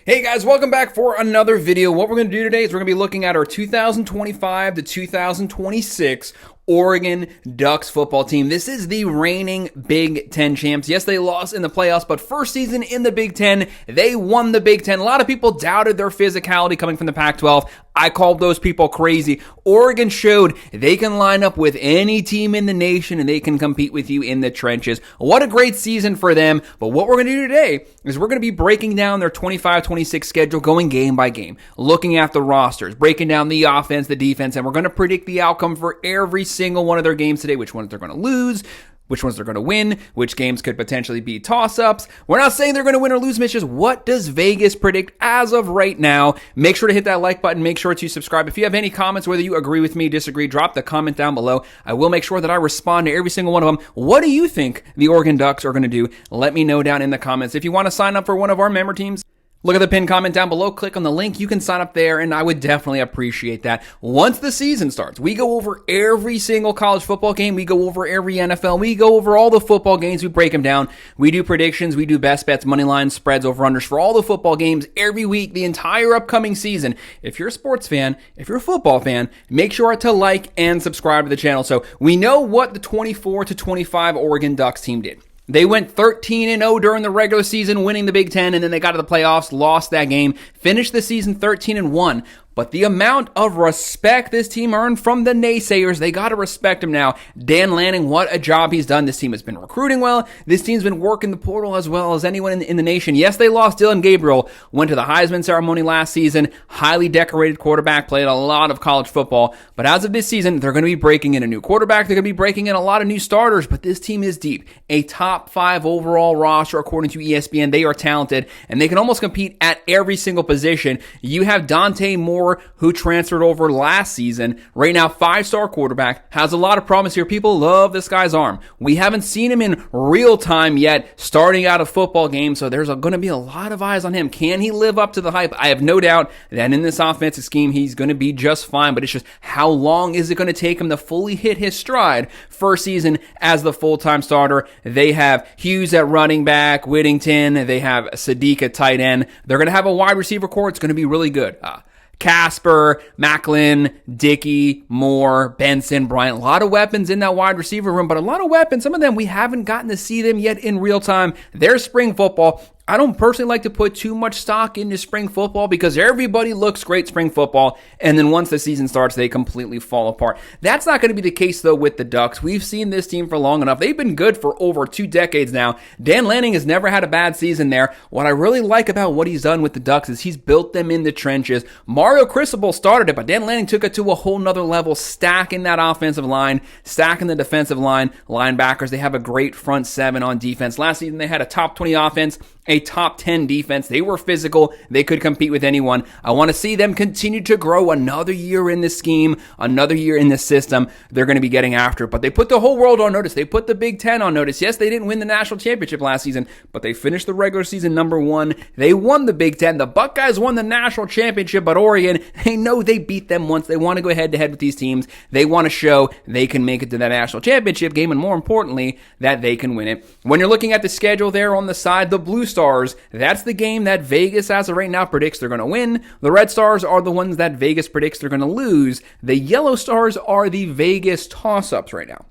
Hey guys, welcome back for another video. What we're going to do today is we're going to be looking at our 2025 to 2026 Oregon Ducks football team. This is the reigning Big Ten champs. Yes, they lost in the playoffs, but first season in the Big Ten, they won the Big Ten. A lot of people doubted their physicality coming from the Pac-12. I called those people crazy. Oregon showed they can line up with any team in the nation and they can compete with you in the trenches. What a great season for them. But what we're going to do today is we're going to be breaking down their 25-26 schedule, going game by game, looking at the rosters, breaking down the offense, the defense, and we're going to predict the outcome for every single one of their games today, which ones they're going to lose, which ones they're going to win, which games could potentially be toss-ups. We're not saying they're going to win or lose, it's just what does Vegas predict as of right now. Make sure to hit that like button. Make sure to subscribe. If you have any comments, whether you agree with me, disagree, drop the comment down below. I will make sure that I respond to every single one of them. What do you think the Oregon Ducks are going to do? Let me know down in the comments. If you want to sign up for one of our member teams, look at the pinned comment down below, click on the link, you can sign up there, and I would definitely appreciate that. Once the season starts, we go over every single college football game, we go over every NFL, we go over all the football games, we break them down, we do predictions, we do best bets, money lines, spreads, over-unders for all the football games every week, the entire upcoming season. If you're a sports fan, if you're a football fan, make sure to like and subscribe to the channel. So we know what the 24-25 Oregon Ducks team did. They went 13-0 during the regular season, winning the Big Ten, and then they got to the playoffs, lost that game, finished the season 13-1. But the amount of respect this team earned from the naysayers, they got to respect him now. Dan Lanning, what a job he's done. This team has been recruiting well. This team's been working the portal as well as anyone in the nation. Yes, they lost Dylan Gabriel, went to the Heisman ceremony last season, highly decorated quarterback, played a lot of college football. But as of this season, they're going to be breaking in a new quarterback. They're going to be breaking in a lot of new starters. But this team is deep. A top 5 overall roster, according to ESPN. They are talented, and they can almost compete at every single position. You have Dante Moore, who transferred over last season. Right now, 5-star quarterback, has a lot of promise here. People love this guy's arm. We haven't seen him in real time yet, starting out a football game, so there's going to be a lot of eyes on him. Can he live up to the hype? I have no doubt that in this offensive scheme, he's going to be just fine, but it's just how long is it going to take him to fully hit his stride? First season as the full-time starter. They have Hughes at running back, Whittington, they have Sadiq at tight end. They're going to have a wide receiver core. It's going to be really good. Casper, Macklin, Dickey, Moore, Benson, Bryant. A lot of weapons in that wide receiver room, but a lot of weapons. Some of them we haven't gotten to see them yet in real time. They're spring football. I don't personally like to put too much stock into spring football because everybody looks great spring football, and then once the season starts, they completely fall apart. That's not going to be the case, though, with the Ducks. We've seen this team for long enough. They've been good for over 2 decades now. Dan Lanning has never had a bad season there. What I really like about what he's done with the Ducks is he's built them in the trenches. Mario Cristobal started it, but Dan Lanning took it to a whole nother level, stacking that offensive line, stacking the defensive line, linebackers. They have a great front 7 on defense. Last season, they had a top 20 offense, a top 10 defense. They were physical. They could compete with anyone. I want to see them continue to grow another year in this scheme, another year in this system. They're going to be getting after it. But they put the whole world on notice. They put the Big Ten on notice. Yes, they didn't win the national championship last season, but they finished the regular season number 1. They won the Big Ten. The Buckeyes won the national championship, but Oregon, they know they beat them once. They want to go head-to-head with these teams. They want to show they can make it to that national championship game, and more importantly, that they can win it. When you're looking at the schedule there on the side, the Blue Stars, that's the game that Vegas, as of right now, predicts they're going to win. The Red Stars are the ones that Vegas predicts they're going to lose. The Yellow Stars are the Vegas toss-ups right now.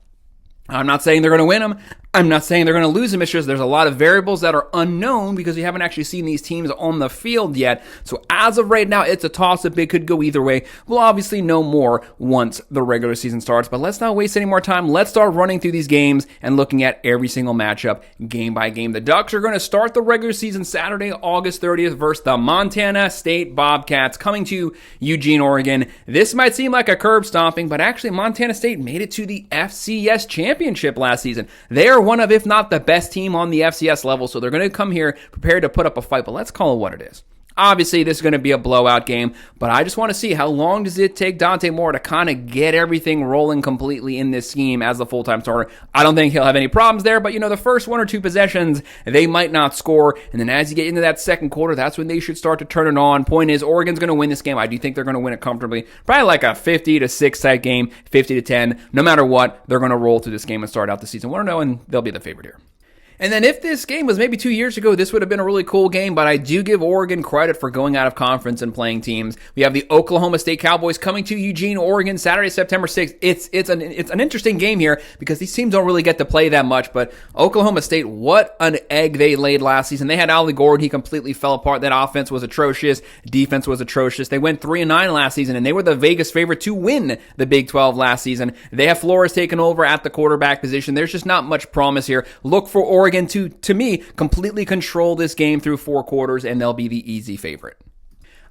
I'm not saying they're going to win them. I'm not saying they're going to lose them. It's just there's a lot of variables that are unknown because we haven't actually seen these teams on the field yet. So as of right now, it's a toss-up. It could go either way. We'll obviously know more once the regular season starts, but let's not waste any more time. Let's start running through these games and looking at every single matchup game by game. The Ducks are going to start the regular season Saturday, August 30th versus the Montana State Bobcats coming to Eugene, Oregon. This might seem like a curb stomping, but actually Montana State made it to the FCS championship last season. They are one of, if not the best team on the FCS level, so they're going to come here prepared to put up a fight, but let's call it what it is. Obviously, this is going to be a blowout game, but I just want to see how long does it take Dante Moore to kind of get everything rolling completely in this scheme as the full-time starter. I don't think he'll have any problems there, but, the first 1 or 2 possessions, they might not score, and then as you get into that second quarter, that's when they should start to turn it on. Point is, Oregon's going to win this game. I do think they're going to win it comfortably. Probably like a 50-6 type game, 50-10. No matter what, they're going to roll through this game and start out the season 1-0, and they'll be the favorite here. And then if this game was maybe 2 years ago, this would have been a really cool game, but I do give Oregon credit for going out of conference and playing teams. We have the Oklahoma State Cowboys coming to Eugene, Oregon, Saturday, September 6th. It's an interesting game here because these teams don't really get to play that much, but Oklahoma State, what an egg they laid last season. They had Ollie Gordon. He completely fell apart. That offense was atrocious. Defense was atrocious. They went 3-9 last season, and they were the Vegas favorite to win the Big 12 last season. They have Flores taken over at the quarterback position. There's just not much promise here. Look for Oregon to me, completely control this game through 4 quarters, and they'll be the easy favorite.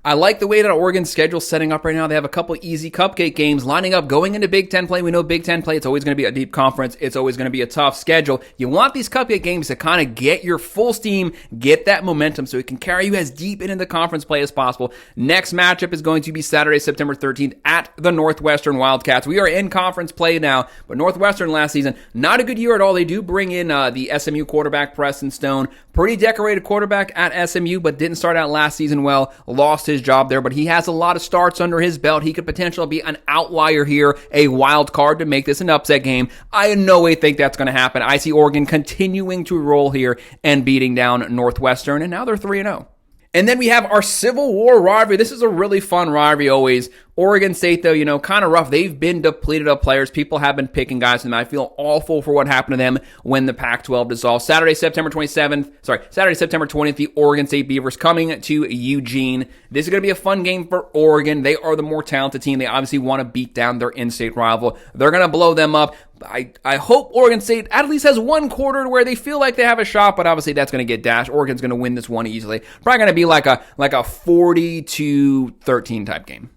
I like the way that Oregon's schedule's setting up right now. They have a couple easy cupcake games lining up going into Big Ten play. We know Big Ten play, it's always going to be a deep conference. It's always going to be a tough schedule. You want these cupcake games to kind of get your full steam, get that momentum so it can carry you as deep into the conference play as possible. Next matchup is going to be Saturday, September 13th at the Northwestern Wildcats. We are in conference play now, but Northwestern last season, not a good year at all. They do bring in the SMU quarterback, Preston Stone. Pretty decorated quarterback at SMU, but didn't start out last season well. Lost his job there, but he has a lot of starts under his belt. He could potentially be an outlier here, a wild card to make this an upset game. I in no way think that's going to happen. I see Oregon continuing to roll here and beating down Northwestern, and now they're 3-0. And then we have our Civil War rivalry. This is a really fun rivalry always. Oregon State, though, kind of rough. They've been depleted of players. People have been picking guys from them. I feel awful for what happened to them when the Pac-12 dissolved. Saturday, September 20th, the Oregon State Beavers coming to Eugene. This is going to be a fun game for Oregon. They are the more talented team. They obviously want to beat down their in-state rival. They're going to blow them up. I hope Oregon State at least has one quarter where they feel like they have a shot, but obviously that's going to get dashed. Oregon's going to win this one easily. Probably going to be like a 40-13 type game.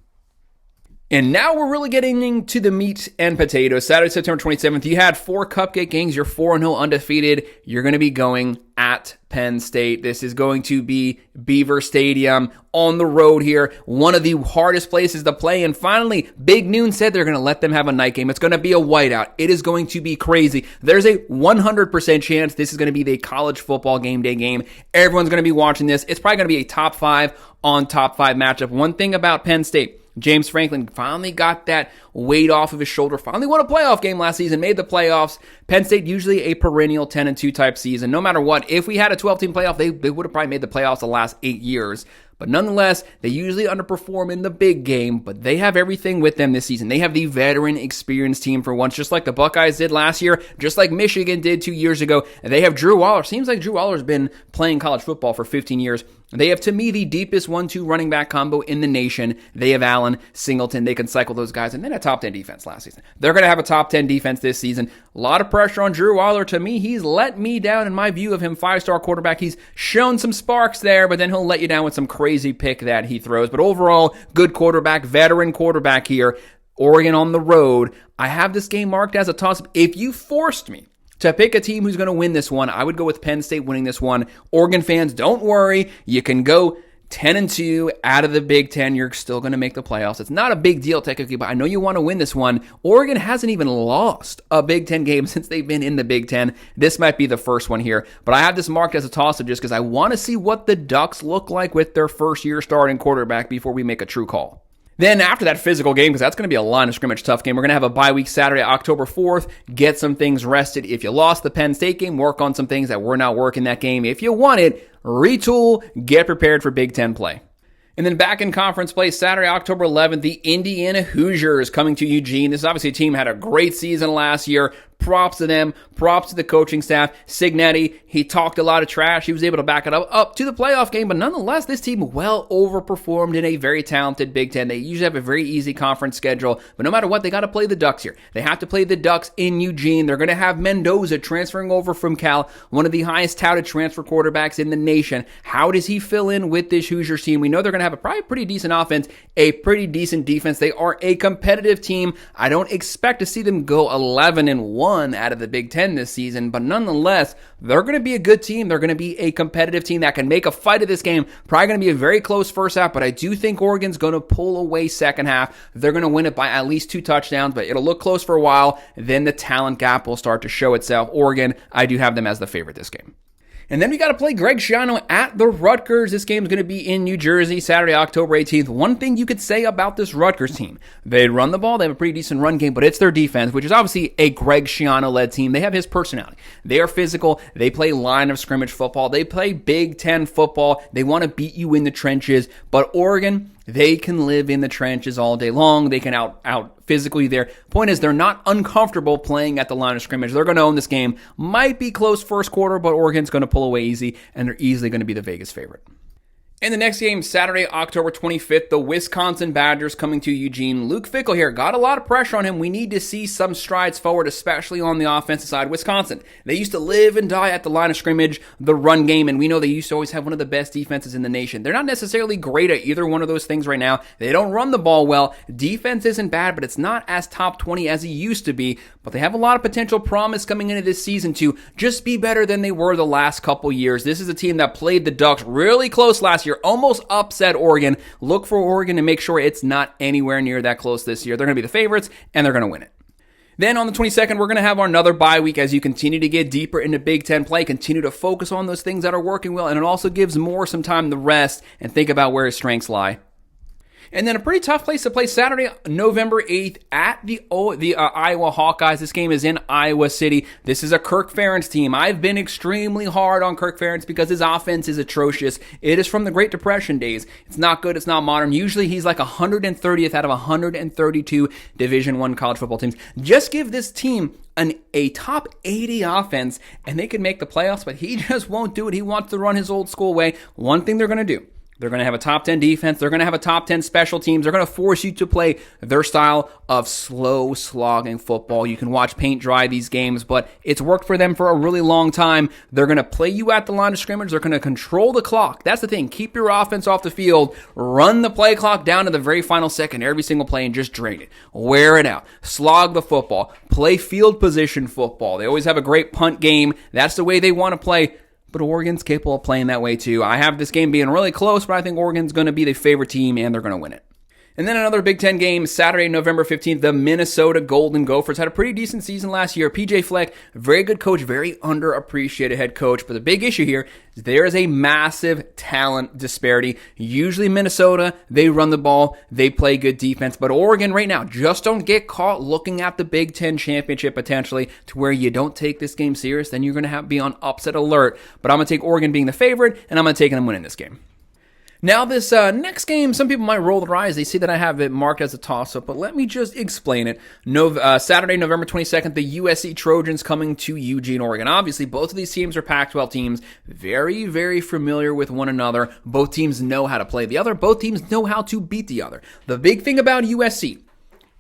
And now we're really getting into the meat and potatoes. Saturday, September 27th, you had 4 cupcake games. You're 4-0 undefeated. You're going to be going at Penn State. This is going to be Beaver Stadium on the road here. One of the hardest places to play. And finally, Big Noon said they're going to let them have a night game. It's going to be a whiteout. It is going to be crazy. There's a 100% chance this is going to be the college football game day game. Everyone's going to be watching this. It's probably going to be a top 5 on top 5 matchup. One thing about Penn State, James Franklin finally got that weight off of his shoulder, finally won a playoff game last season, made the playoffs. Penn State usually a perennial 10-2 type season. No matter what, if we had a 12-team playoff, they would have probably made the playoffs the last 8 years. But nonetheless, they usually underperform in the big game, but they have everything with them this season. They have the veteran experienced team for once, just like the Buckeyes did last year, just like Michigan did 2 years ago. And they have Drew Waller. Seems like Drew Waller's been playing college football for 15 years. They have, to me, the deepest 1-2 running back combo in the nation. They have Allen, Singleton. They can cycle those guys. And then a top 10 defense last season. They're going to have a top 10 defense this season. A lot of pressure on Drew Waller. To me, he's let me down in my view of him. 5-star quarterback. He's shown some sparks there, but then he'll let you down with some crazy pick that he throws. But overall, good quarterback, veteran quarterback here. Oregon on the road. I have this game marked as a toss-up. If you forced me to pick a team who's going to win this one, I would go with Penn State winning this one. Oregon fans, don't worry. You can go 10-2 out of the Big Ten. You're still going to make the playoffs. It's not a big deal technically, but I know you want to win this one. Oregon hasn't even lost a Big Ten game since they've been in the Big Ten. This might be the first one here, but I have this marked as a toss-up just because I want to see what the Ducks look like with their first-year starting quarterback before we make a true call. Then after that physical game, because that's going to be a line of scrimmage tough game, we're going to have a bye week Saturday, October 4th. Get some things rested. If you lost the Penn State game, work on some things that were not working that game. If you want it, retool, get prepared for Big Ten play. And then back in conference play, Saturday, October 11th, the Indiana Hoosiers coming to Eugene. This is obviously a team that had a great season last year. Props to them. Props to the coaching staff. Signetti, he talked a lot of trash. He was able to back it up to the playoff game. But nonetheless, this team well overperformed in a very talented Big Ten. They usually have a very easy conference schedule. But no matter what, they got to play the Ducks here. They have to play the Ducks in Eugene. They're going to have Mendoza transferring over from Cal, one of the highest touted transfer quarterbacks in the nation. How does he fill in with this Hoosiers team? We know they're going to have a probably pretty decent offense, a pretty decent defense. They are a competitive team. I don't expect to see them go 11-1 out of the Big Ten this season, but nonetheless, they're going to be a good team. They're going to be a competitive team that can make a fight of this game. Probably going to be a very close first half, but I do think Oregon's going to pull away second half. They're going to win it by at least 2 touchdowns, but it'll look close for a while. Then the talent gap will start to show itself. Oregon, I do have them as the favorite this game. And then we got to play Greg Schiano at the Rutgers. This game is going to be in New Jersey, Saturday, October 18th. One thing you could say about this Rutgers team, they run the ball, they have a pretty decent run game, but it's their defense, which is obviously a Greg Schiano-led team. They have his personality. They are physical. They play line of scrimmage football. They play Big Ten football. They want to beat you in the trenches. But Oregon, they can live in the trenches all day long. They can out physically there. Point is, they're not uncomfortable playing at the line of scrimmage. They're going to own this game. Might be close first quarter, but Oregon's going to pull away easy, and they're easily going to be the Vegas favorite. In the next game, Saturday, October 25th, the Wisconsin Badgers coming to Eugene. Luke Fickell here. Got a lot of pressure on him. We need to see some strides forward, especially on the offensive side. Wisconsin, they used to live and die at the line of scrimmage, the run game, and we know they used to always have one of the best defenses in the nation. They're not necessarily great at either one of those things right now. They don't run the ball well. Defense isn't bad, but it's not as top 20 as it used to be. But they have a lot of potential promise coming into this season to just be better than they were the last couple years. This is a team that played the Ducks really close last year, almost upset Oregon. Look for Oregon to make sure it's not anywhere near that close this year. They're going to be the favorites, and they're going to win it. Then on the 22nd, we're going to have another bye week as you continue to get deeper into Big Ten play, continue to focus on those things that are working well, and it also gives Moore some time to rest and think about where his strengths lie. And then a pretty tough place to play Saturday, November 8th at the Iowa Hawkeyes. This game is in Iowa City. This is a Kirk Ferentz team. I've been extremely hard on Kirk Ferentz because his offense is atrocious. It is from the Great Depression days. It's not good. It's not modern. Usually he's like 130th out of 132 Division I college football teams. Just give this team a top 80 offense and they can make the playoffs, but he just won't do it. He wants to run his old school way. One thing they're going to do, they're going to have a top 10 defense. They're going to have a top 10 special teams. They're going to force you to play their style of slow slogging football. You can watch paint dry these games, but it's worked for them for a really long time. They're going to play you at the line of scrimmage. They're going to control the clock. That's the thing. Keep your offense off the field. Run the play clock down to the very final second every single play and just drain it. Wear it out. Slog the football. Play field position football. They always have a great punt game. That's the way they want to play. But Oregon's capable of playing that way too. I have this game being really close, but I think Oregon's going to be the favorite team, and they're going to win it. And then another Big Ten game, Saturday, November 15th, the Minnesota Golden Gophers had a pretty decent season last year. PJ Fleck, very good coach, very underappreciated head coach. But the big issue here is there is a massive talent disparity. Usually Minnesota, they run the ball, they play good defense. But Oregon right now, just don't get caught looking at the Big Ten championship potentially to where you don't take this game serious. Then you're going to have to be on upset alert. But I'm going to take Oregon being the favorite, and I'm going to take them winning this game. Now, this next game, some people might roll their eyes. They see that I have it marked as a toss-up, but let me just explain it. Saturday, November 22nd, the USC Trojans coming to Eugene, Oregon. Obviously, both of these teams are Pac-12 teams, very, very familiar with one another. Both teams know how to play the other. Both teams know how to beat the other. The big thing about USC,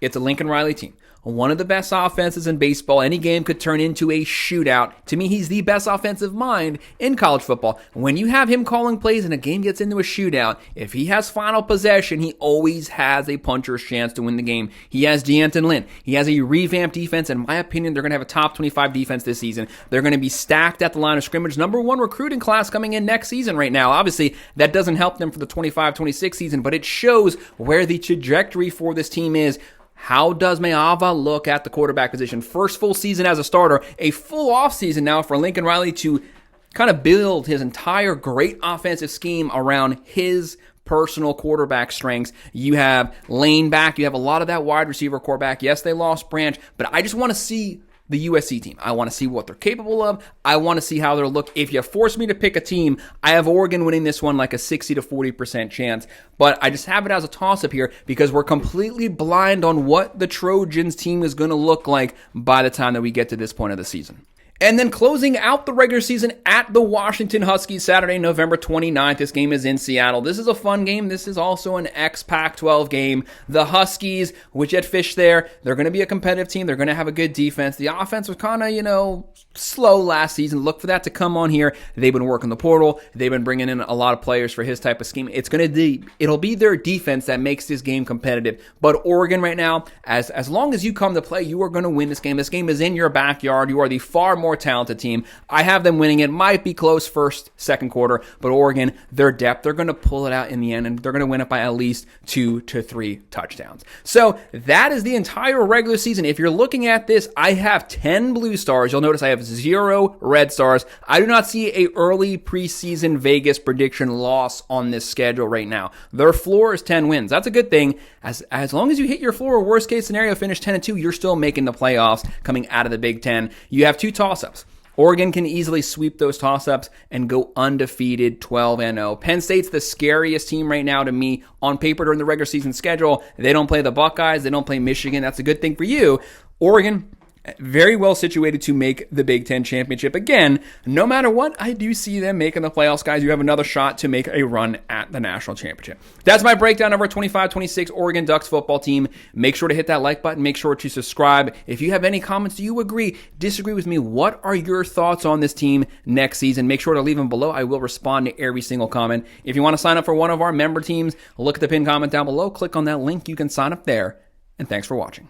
it's a Lincoln Riley team. One of the best offenses in baseball. Any game could turn into a shootout. To me, he's the best offensive mind in college football. When you have him calling plays and a game gets into a shootout, if he has final possession, he always has a puncher's chance to win the game. He has D'Anton Lynn. He has a revamped defense. In my opinion, they're going to have a top 25 defense this season. They're going to be stacked at the line of scrimmage. Number one recruiting class coming in next season right now. Obviously, that doesn't help them for the 25-26 season, but it shows where the trajectory for this team is. How does Meava look at the quarterback position? First full season as a starter, a full offseason now for Lincoln Riley to kind of build his entire great offensive scheme around his personal quarterback strengths. You have Lane back. You have a lot of that wide receiver quarterback. Yes, they lost Branch, but I just want to see the USC team. I want to see what they're capable of. I want to see how they'll look. If you force me to pick a team, I have Oregon winning this one like a 60 to 40% chance. But I just have it as a toss-up here because we're completely blind on what the Trojans team is going to look like by the time that we get to this point of the season. And then closing out the regular season at the Washington Huskies, Saturday, November 29th. This game is in Seattle. This is a fun game. This is also an ex-Pac-12 game. The Huskies, which had Fish there, they're going to be a competitive team. They're going to have a good defense. The offense was kind of, slow last season. Look for that to come on here. They've been working the portal. They've been bringing in a lot of players for his type of scheme. It'll be their defense that makes this game competitive. But Oregon right now, as long as you come to play, you are going to win this game. This game is in your backyard. You are the far more talented team. I have them winning it. Might be close first, second quarter, but Oregon, their depth, they're going to pull it out in the end, and they're going to win it by at least 2 to 3 touchdowns. So that is the entire regular season. If you're looking at this, I have 10 blue stars. You'll notice I have 0 red stars. I do not see a early preseason Vegas prediction loss on this schedule right now. Their floor is 10 wins. That's a good thing. As long as you hit your floor, worst case scenario, finish 10-2, you're still making the playoffs coming out of the Big Ten. You have 2 toss-ups. Oregon can easily sweep those toss-ups and go undefeated 12-0. Penn State's the scariest team right now to me on paper during the regular season schedule. They don't play the Buckeyes. They don't play Michigan. That's a good thing for you. Oregon, very well situated to make the Big Ten championship. Again, no matter what, I do see them making the playoffs, guys. You have another shot to make a run at the national championship. That's my breakdown of our 25-26 Oregon Ducks football team. Make sure to hit that like button. Make sure to subscribe. If you have any comments, do you agree, disagree with me? What are your thoughts on this team next season? Make sure to leave them below. I will respond to every single comment. If you want to sign up for one of our member teams, look at the pinned comment down below. Click on that link. You can sign up there. And thanks for watching.